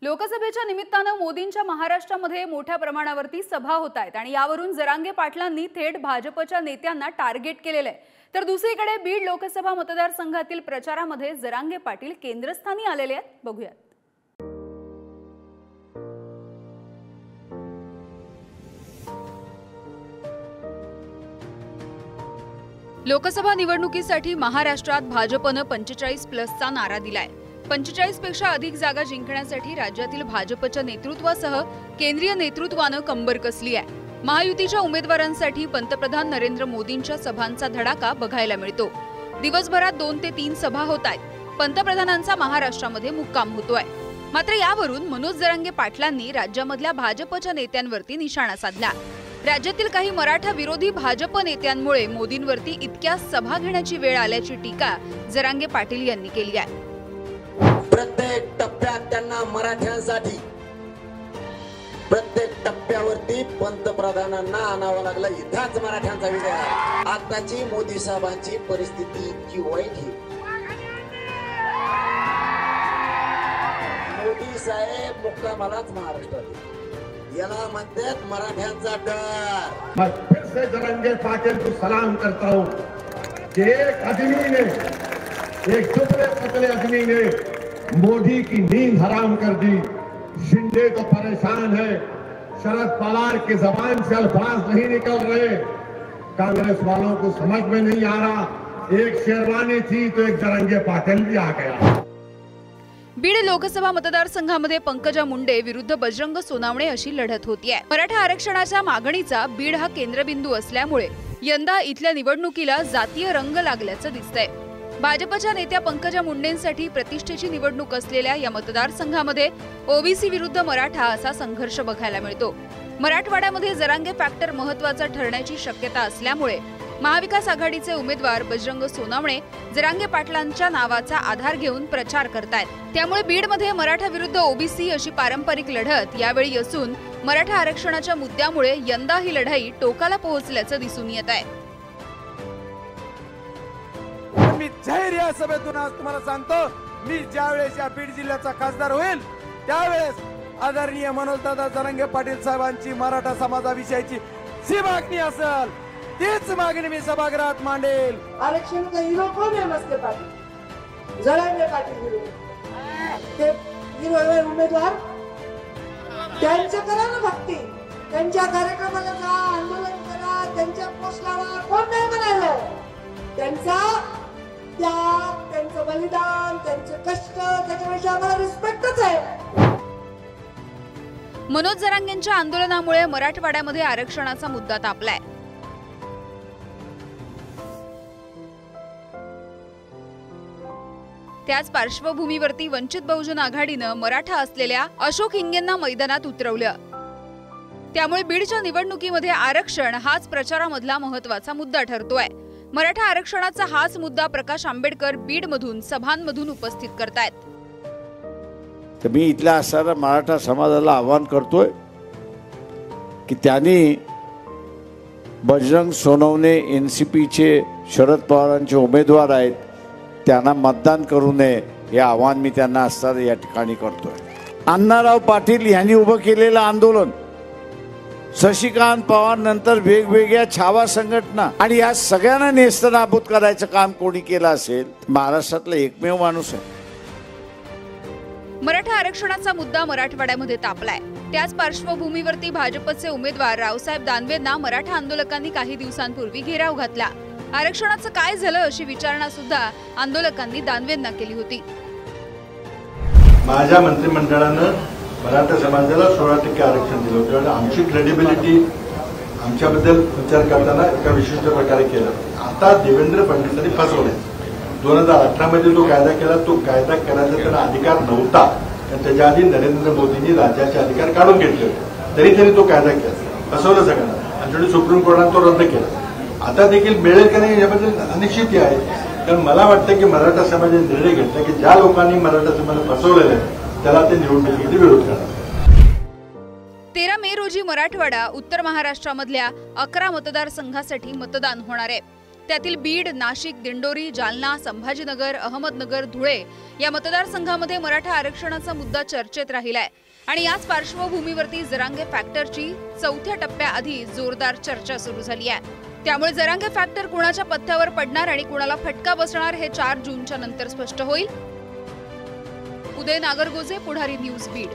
लोकसभेच्या निमित्तानं मोदींच्या महाराष्ट्रामध्ये मोठ्या प्रमाणावरती सभा होत आहेत आणि यावरून जरांगे पाटलांनी थेट भाजपच्या नेत्यांना टार्गेट केलेलं आहे। तर दुसरीकडे बीड लोकसभा मतदारसंघातील प्रचारामध्ये जरांगे पाटील केंद्रस्थानी आलेले आहेत। बघूयात। लोकसभा निवडणुकीसाठी महाराष्ट्रात भाजपनं 45+ नारा दिलाय। 45 पेक्षा अधिक जागा जिंकण्यासाठी राज्यातील भाजपच्या नेतृत्वासह केंद्रीय नेतृत्वानं कंबर कसली आहे। महायुतीच्या उमेदवारांसाठी पंतप्रधान नरेंद्र मोदींच्या सभांचा धडाका बघायला मिळतो। दिवसभरात 2 ते 3 सभा होत आहेत। पंतप्रधानांचा महाराष्ट्रामध्ये मुक्काम होतोय। मात्र यावरून मनोज जरांगे पाटलांनी राज्यामधल्या भाजपच्या नेत्यांवरती निशाणा साधला। राज्यातील काही मराठा विरोधी भाजप नेत्यांमुळे मोदींवरती इतक्या सभा घेण्याची वेळ आल्याची टीका जरांगे पाटील यांनी केली आहे। प्रत्येक टप्प्यात त्यांना मराठ्यांसाठी प्रत्येक टप्प्यावरती पंतप्रधानांना आणावं लागलं। इथंच मराठ्यांचा विजय आहे। आताची मोदी साहेबांची परिस्थिती इतकी वाईट आहे। मोदी साहेब मुक्कामालाच महाराष्ट्रात याला म्हणतात मराठ्यांचा डर। मैं फिर से जरांगे पाटिल को सलाम करता हूँ कि एक आदमी ने, एक दुबले पतले आदमी ने मोदी की नींद हराम कर दी। शिंदे तो परेशान है, शरद पवार की जबान से अल्फाज नहीं निकल रहे। कांग्रेस वालों को समझ में नहीं आ रहा, एक शेरवानी थी तो एक जरांगे पाटिल भी आ गया। बीड लोकसभा मतदारसंघामध्ये पंकजा मुंडे विरुद्ध बजरंग सोनावणे अशी लढत होतीये। मराठा आरक्षणाच्या मागणीचा बीड हा केंद्रबिंदू असल्यामुळे यंदा इथल्या निवडणुकीला जातीय रंग लागल्याचं दिसतंय। भाजपच्या नेत्या पंकजा मुंडेंसाठी प्रतिष्ठेची निवडणूक असलेल्या या मतदारसंघामध्ये ओबीसी विरुद्ध मराठा असा संघर्ष बघायला मिळतो। मराठवाड्यामध्ये जरांगे फॅक्टर महत्त्वाचा ठरण्याची शक्यता असल्यामुळे महाविकास आघाडीचे उमेदवार बजरंग सोनावणे जरांगे पाटलांच्या नावाचा आधार घेऊन प्रचार करतायत। त्यामुळे बीडमध्ये मराठा विरुद्ध ओबीसी अशी पारंपरिक लढत यावेळी असून मराठा आरक्षणाच्या मुद्द्यामुळे यंदा ही लढाई टोकाला पोहोचल्याचं दिसून येत आहे। मी जाहीर या सभेतून आज तुम्हाला सांगतो, मी ज्यावेळेस या बीड जिल्ह्याचा खासदार होईल त्यावेळेस आदरणीय मनोजदादा जरांगे पाटील साहेबांची मराठा समाजाविषयीची जी मागणी असेल तीच मागणी मी सभागृहात मांडेल। आरक्षण का हिरो कोण आहे? मस्के पाटील, जरांगे पाटील हिरो। ते हिरो उमेदवार त्यांचं करा ना भक्ती, त्यांच्या कार्यक्रमाला जा, आंदोलन करा, त्यांच्या पोस्ट लावा, कोण नाही म्हणायला। त्यांचं बलिदान, त्यांचे कष्ट, त्याच्यापेक्षा आम्हाला रिस्पेक्टच आहे। मनोज जरांगेंच्या आंदोलनामुळे मराठवाड्यामध्ये आरक्षणाचा मुद्दा तापलाय। त्याच पार्श्वभूमीवरती वंचित बहुजन आघाडीनं मराठा असलेल्या अशोक हिंगेंना मैदानात उतरवलं। त्यामुळे बीडच्या निवडणुकीमध्ये आरक्षण हाच प्रचारामधला महत्त्वाचा मुद्दा ठरतोय। मराठा आरक्षणाचा हाच मुद्दा प्रकाश आंबेडकर बीडमधून सभांमधून उपस्थित करतायत। तर मी इथल्या असणाऱ्या मराठा समाजाला आवाहन करतोय की त्यांनी बजरंग सोनवणे एनसीपीचे शरद पवारांचे उमेदवार आहेत, त्यांना मतदान करू नये हे आवाहन मी त्यांना असणारं या ठिकाणी करतोय। अण्णाराव पाटील यांनी उभं केलेलं आंदोलन, शशिकांत पवार नंतर वेगवेगळ्या छावा संघटना आणि या सगळ्यांना नेस्तनाबूत करायचं काम कोणी केलं असेल महाराष्ट्रातला एकमेव माणूस आहे। मराठा आरक्षणाचा मुद्दा मराठवाड्यामध्ये तापलाय। त्याच पार्श्वभूमीवरती भाजपचे उमेदवार रावसाहेब दानवेंना मराठा आंदोलकांनी काही दिवसांपूर्वी घेराव घातला। आरक्षणाचं काय झालं अशी विचारणा सुद्धा आंदोलकांनी दानवेंना केली होती। माझ्या मंत्रिमंडळानं मराठा समाजाला 16% आरक्षण दिलं होतं। आमची क्रेडिबिलिटी आमच्याबद्दल विचार करताना एका विशिष्ट प्रकारे केला। आता देवेंद्र फडणवीसांनी फसवलं। 2018 मध्ये जो कायदा केला, तो कायदा करायचा त्यांना अधिकार नव्हता, कारण त्याच्या आधी नरेंद्र मोदींनी राज्याचे अधिकार काढून घेतले होते। तरी त्यांनी तो कायदा केला, फसवलं सगळ्यांना आणि शेवटी सुप्रीम कोर्टाने तो रद्द केला। आता देखील मिळेल का नाही याबद्दल अनिश्चिती आहे। कारण मला वाटतं की मराठा समाजाने निर्णय घेतला की ज्या लोकांनी मराठा समाज फसवलेलं आहे त्याला ते निवडणुकीत विरोध करणार। 13 मे रोजी मराठवाडा उत्तर महाराष्ट्रामधल्या 11 मतदारसंघासाठी मतदान होणार आहे। त्यातील बीड, नाशिक, दिंडोरी, जालना, संभाजीनगर, अहमदनगर, धुळे या मतदारसंघामध्ये मराठा आरक्षणाचा मुद्दा चर्चेत राहिलाय आणि याच पार्श्वभूमीवरती जरांगे फॅक्टरची चौथ्या टप्प्याआधी जोरदार चर्चा सुरू झाली आहे। त्यामुळे जरांगे फॅक्टर कुणाच्या पत्त्यावर पडणार आणि कुणाला फटका बसणार हे 4 जूनच्या नंतर स्पष्ट होईल। उदय नागरगोजे, पुढारी न्यूज, बीड।